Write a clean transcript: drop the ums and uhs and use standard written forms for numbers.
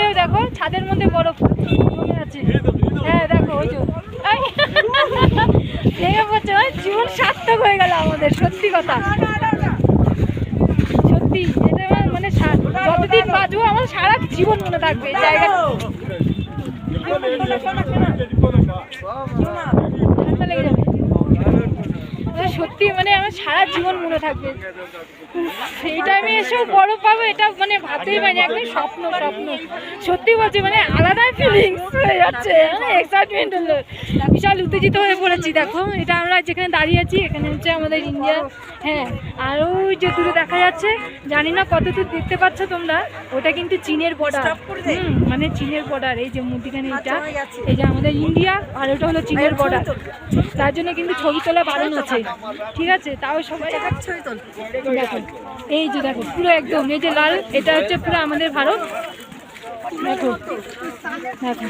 উপরেও দেখো ছাদের মধ্যে বরফ জমে আছে। হ্যাঁ দেখো ওই যে ভেঙে পড়ছে, জীবন সার্থক হয়ে গেল আমাদের, সত্যি কথা। সত্যি এটা মানে যতদিন বাঁচবো আমার সারা জীবন মনে থাকবে এই জায়গাটা। ঠান্ডা লেগে যাবে, সত্যি মানে আমার সারা জীবন মনে থাকবে। সেই টাইমে এসেও বরফ পাবো এটা মানে ভাবতেই পারিনি, একদম স্বপ্ন স্বপ্ন। সত্যি বলছি মানে আলাদাই ফিলিংস হয়ে যাচ্ছে, মানে এক্সাইটমেন্ট হলো, বিশাল উত্তেজিত হয়ে পড়েছি। দেখো এটা আমরা যেখানে দাঁড়িয়ে আছি এখানে হচ্ছে আমাদের ইন্ডিয়া। হ্যাঁ আর ওই যে দূরে দেখা যাচ্ছে, জানি না কত দূর দেখতে পাচ্ছ তোমরা, ওটা কিন্তু চীনের বর্ডার। মানে চীনের বর্ডার, এই যে মুদিখানে এটা, এই যে আমাদের ইন্ডিয়া আর ওটা হলো চীনের বর্ডার। তার জন্য কিন্তু ছবি তোলা বারণ আছে, ঠিক আছে? তাও সবাই দেখো, এই যে দেখো পুরো একদম এই যে লাল, এটা হচ্ছে পুরো আমাদের ভারত। দেখো দেখো